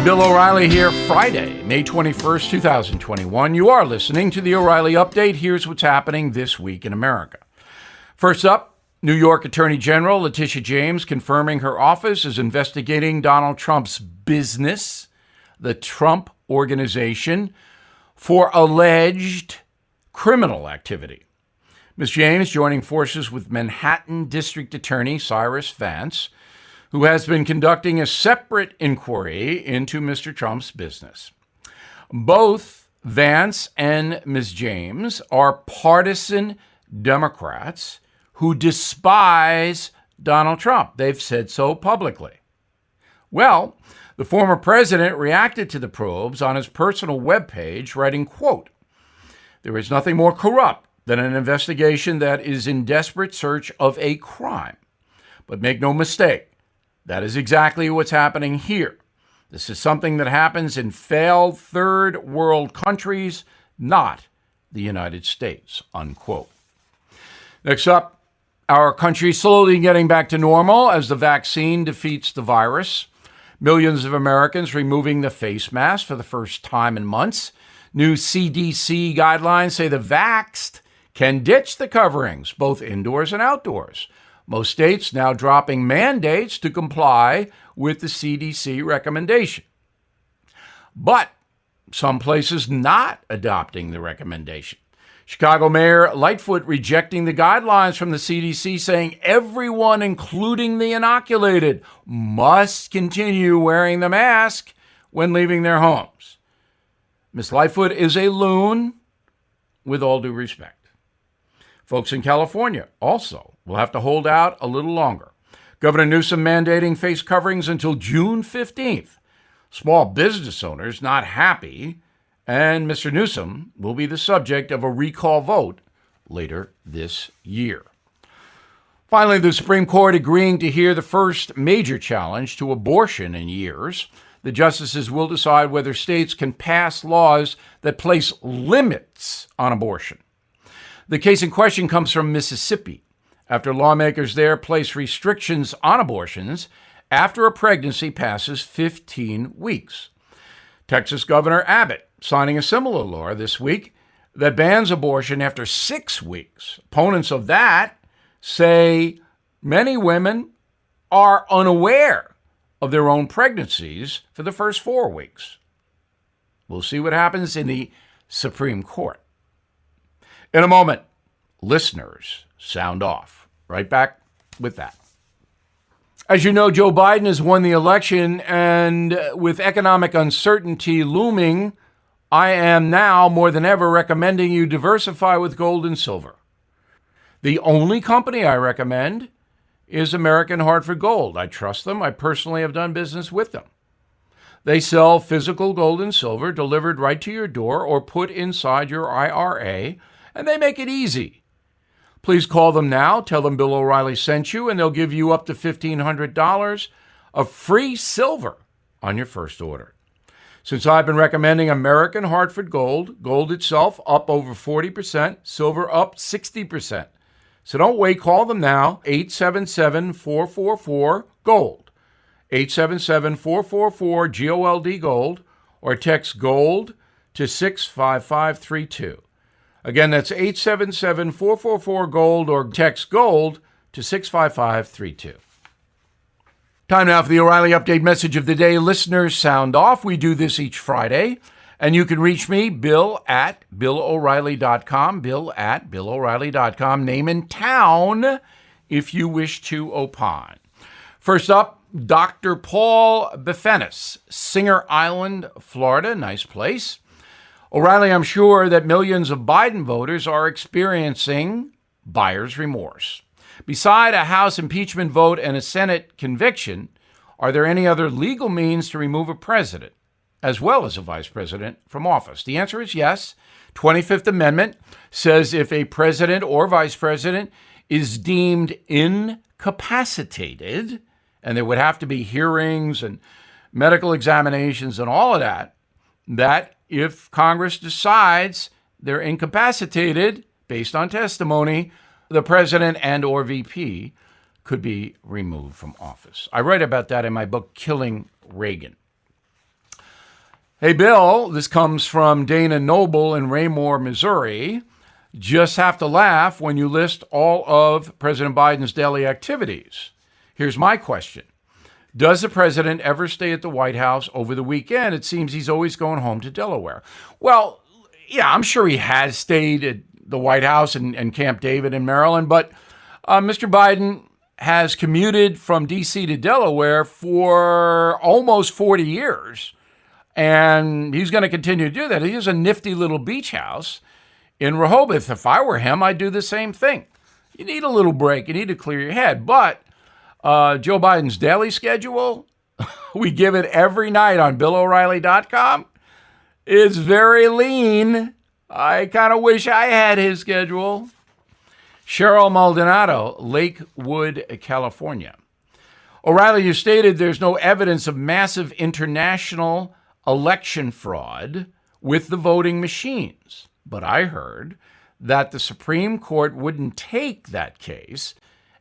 Bill O'Reilly here, Friday, May 21st, 2021. You are listening to the O'Reilly Update. Here's what's happening this week in America. First up, New York Attorney General Letitia James confirming her office is investigating Donald Trump's business, the Trump Organization, for alleged criminal activity. Ms. James joining forces with Manhattan District Attorney Cyrus Vance, who has been conducting a separate inquiry into Mr. Trump's business. Both Vance and Ms. James are partisan Democrats who despise Donald Trump. They've said so publicly. Well, the former president reacted to the probes on his personal webpage, writing, quote, "There is nothing more corrupt than an investigation that is in desperate search of a crime. But make no mistake, that is exactly what's happening here. This is something that happens in failed third world countries, not the United States," unquote. Next up, our country slowly getting back to normal as the vaccine defeats the virus. Millions of Americans removing the face mask for the first time in months. New CDC guidelines say the vaxxed can ditch the coverings, both indoors and outdoors. Most states now dropping mandates to comply with the CDC recommendation. But some places not adopting the recommendation. Chicago Mayor Lightfoot rejecting the guidelines from the CDC, saying everyone, including the inoculated, must continue wearing the mask when leaving their homes. Ms. Lightfoot is a loon, with all due respect. Folks in California also will have to hold out a little longer. Governor Newsom mandating face coverings until June 15th. Small business owners not happy, and Mr. Newsom will be the subject of a recall vote later this year. Finally, the Supreme Court agreeing to hear the first major challenge to abortion in years. The justices will decide whether states can pass laws that place limits on abortion. The case in question comes from Mississippi, after lawmakers there place restrictions on abortions after a pregnancy passes 15 weeks. Texas Governor Abbott signing a similar law this week that bans abortion after 6 weeks. Opponents of that say many women are unaware of their own pregnancies for the first 4 weeks. We'll see what happens in the Supreme Court. In a moment, listeners sound off. Right back with that. As you know, Joe Biden has won the election, and with economic uncertainty looming, I am now more than ever recommending you diversify with gold and silver. The only company I recommend is American Hartford Gold. I trust them. I personally have done business with them. They sell physical gold and silver delivered right to your door or put inside your IRA, and they make it easy. Please call them now. Tell them Bill O'Reilly sent you, and they'll give you up to $1,500 of free silver on your first order. Since I've been recommending American Hartford Gold, gold itself up over 40%, silver up 60%. So don't wait. Call them now, 877-444-GOLD, 877-444-GOLD, GOLD, or text GOLD to 65532. Again, that's 877-444-GOLD or text GOLD to 65532. Time now for the O'Reilly Update message of the day. Listeners, sound off. We do this each Friday. And you can reach me, Bill at BillO'Reilly.com, Bill at BillO'Reilly.com, name and town if you wish to opine. First up, Dr. Paul Befenis, Singer Island, Florida. Nice place. O'Reilly, I'm sure that millions of Biden voters are experiencing buyer's remorse. Beside a House impeachment vote and a Senate conviction, are there any other legal means to remove a president, as well as a vice president, from office? The answer is yes. 25th Amendment says if a president or vice president is deemed incapacitated, and there would have to be hearings and medical examinations and all of that, that if Congress decides they're incapacitated based on testimony, the president and or VP could be removed from office. I write about that in my book, Killing Reagan. Hey, Bill, this comes from Dana Noble in Raymore, Missouri. Just have to laugh when you list all of President Biden's daily activities. Here's my question. Does the president ever stay at the White House over the weekend? It seems he's always going home to Delaware. Well, yeah, I'm sure he has stayed at the White House and Camp David in Maryland, but Mr. Biden has commuted from D.C. to Delaware for almost 40 years, and he's going to continue to do that. He has a nifty little beach house in Rehoboth. If I were him, I'd do the same thing. You need a little break. You need to clear your head, but Joe Biden's daily schedule, we give it every night on BillO'Reilly.com, is very lean. I kind of wish I had his schedule. Cheryl Maldonado, Lakewood, California. O'Reilly, you stated there's no evidence of massive international election fraud with the voting machines. But I heard that the Supreme Court wouldn't take that case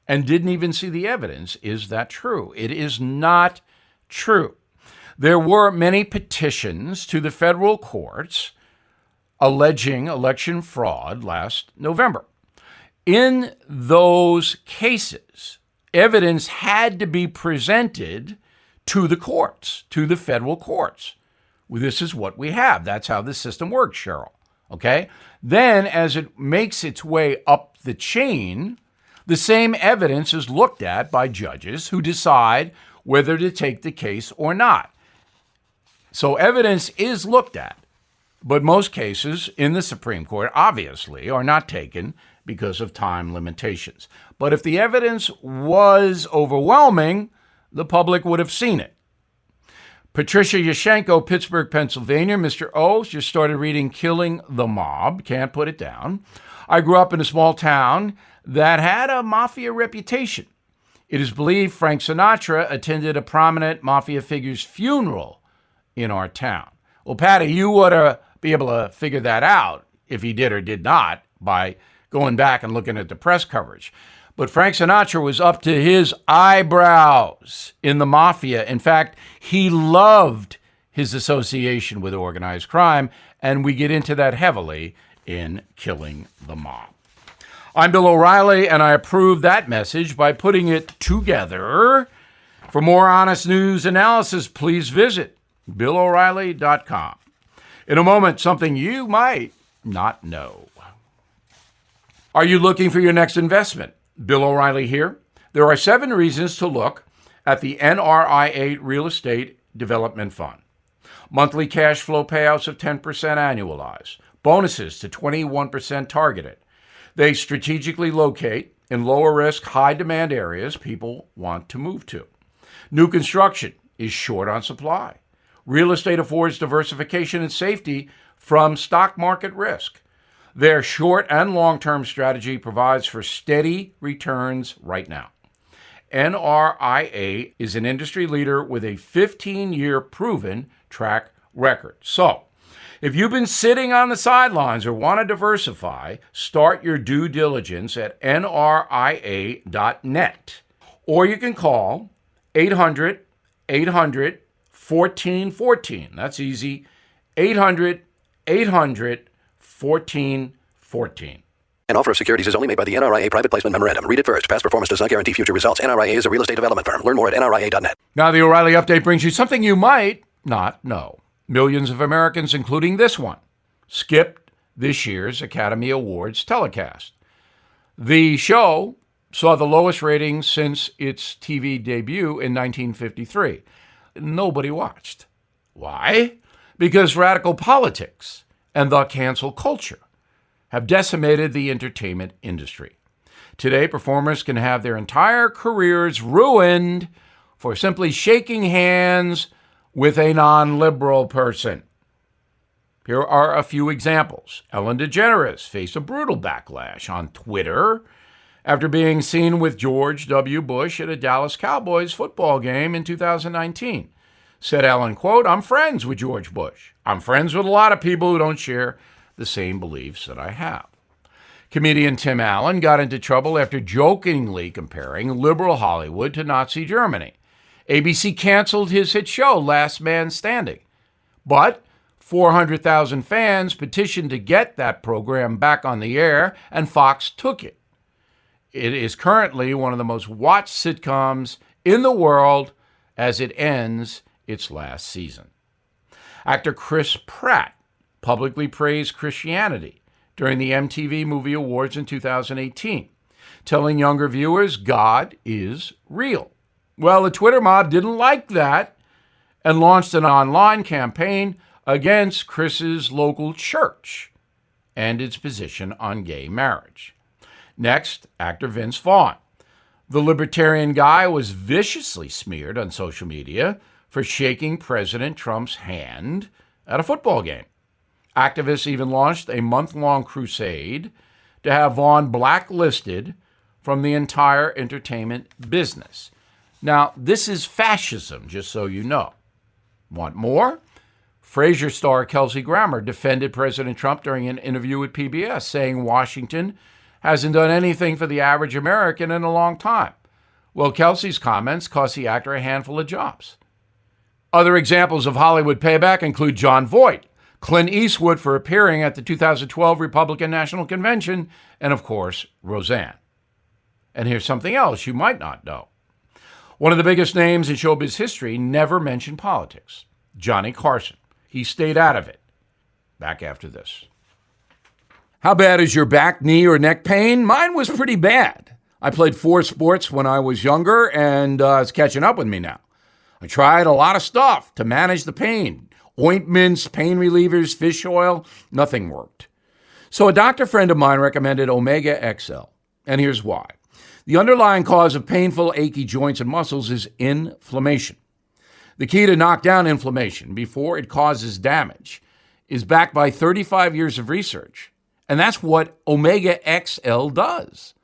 and didn't even see the evidence. Is that true? It is not true. There were many petitions to the federal courts alleging election fraud last November. In those cases, evidence had to be presented to the courts, to the federal courts. Well, this is what we have. That's how the system works, Cheryl. Okay? Then, as it makes its way up the chain, the same evidence is looked at by judges who decide whether to take the case or not. So evidence is looked at, but most cases in the Supreme Court, obviously, are not taken because of time limitations. But if the evidence was overwhelming, the public would have seen it. Patricia Yashenko, Pittsburgh, Pennsylvania. Mr. O just started reading Killing the Mob. Can't put it down. I grew up in a small town that had a mafia reputation. It is believed Frank Sinatra attended a prominent mafia figure's funeral in our town. Well, Patty, you ought to be able to figure that out if he did or did not by going back and looking at the press coverage. But Frank Sinatra was up to his eyebrows in the mafia. In fact, he loved his association with organized crime, and we get into that heavily in Killing the Mob. I'm Bill O'Reilly, and I approve that message by putting it together. For more honest news analysis, please visit BillO'Reilly.com. In a moment, something you might not know. Are you looking for your next investment? Bill O'Reilly here. There are 7 reasons to look at the NRIA Real Estate Development Fund. Monthly cash flow payouts of 10% annualized. Bonuses to 21% targeted. They strategically locate in lower risk, high demand areas people want to move to. New construction is short on supply. Real estate affords diversification and safety from stock market risk. Their short and long-term strategy provides for steady returns right now. NRIA is an industry leader with a 15-year proven track record. So, if you've been sitting on the sidelines or want to diversify, start your due diligence at nria.net. Or you can call 800-800-1414. That's easy. 800-800-1414. An offer of securities is only made by the NRIA Private Placement Memorandum. Read it first. Past performance does not guarantee future results. NRIA is a real estate development firm. Learn more at nria.net. Now the O'Reilly Update brings you something you might not know. Millions of Americans, including this one, skipped this year's Academy Awards telecast. The show saw the lowest ratings since its TV debut in 1953. Nobody watched. Why? Because radical politics and the cancel culture have decimated the entertainment industry. Today, performers can have their entire careers ruined for simply shaking hands with a non-liberal person. Here are a few examples. Ellen DeGeneres faced a brutal backlash on Twitter after being seen with George W. Bush at a Dallas Cowboys football game in 2019. Said Ellen, quote, "I'm friends with George Bush. I'm friends with a lot of people who don't share the same beliefs that I have." Comedian Tim Allen got into trouble after jokingly comparing liberal Hollywood to Nazi Germany. ABC canceled his hit show, Last Man Standing. But 400,000 fans petitioned to get that program back on the air, and Fox took it. It is currently one of the most watched sitcoms in the world as it ends its last season. Actor Chris Pratt publicly praised Christianity during the MTV Movie Awards in 2018, telling younger viewers God is real. Well, the Twitter mob didn't like that and launched an online campaign against Chris's local church and its position on gay marriage. Next, actor Vince Vaughn. The libertarian guy was viciously smeared on social media for shaking President Trump's hand at a football game. Activists even launched a month-long crusade to have Vaughn blacklisted from the entire entertainment business. Now, this is fascism, just so you know. Want more? Frasier star Kelsey Grammer defended President Trump during an interview with PBS, saying Washington hasn't done anything for the average American in a long time. Well, Kelsey's comments cost the actor a handful of jobs. Other examples of Hollywood payback include Jon Voight, Clint Eastwood for appearing at the 2012 Republican National Convention, and of course, Roseanne. And here's something else you might not know. One of the biggest names in showbiz history never mentioned politics, Johnny Carson. He stayed out of it. Back after this. How bad is your back, knee, or neck pain? Mine was pretty bad. I played 4 sports when I was younger, and it's catching up with me now. I tried a lot of stuff to manage the pain. Ointments, pain relievers, fish oil, nothing worked. So a doctor friend of mine recommended Omega XL, and here's why. The underlying cause of painful, achy joints and muscles is inflammation. The key to knock down inflammation before it causes damage is backed by 35 years of research. And that's what Omega XL does.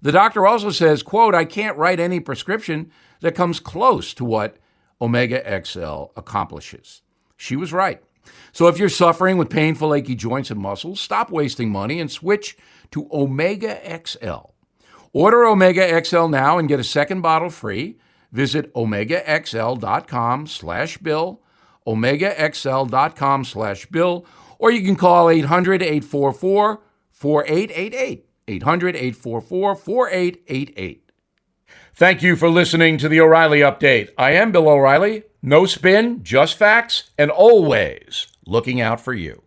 The doctor also says, quote, I can't write any prescription that comes close to what Omega XL accomplishes. She was right. So if you're suffering with painful, achy joints and muscles, stop wasting money and switch to Omega XL. Order Omega XL now and get a second bottle free. Visit omegaxl.com/bill, omegaxl.com/bill, or you can call 800-844-4888, 800-844-4888. Thank you for listening to the O'Reilly Update. I am Bill O'Reilly. No spin, just facts, and always looking out for you.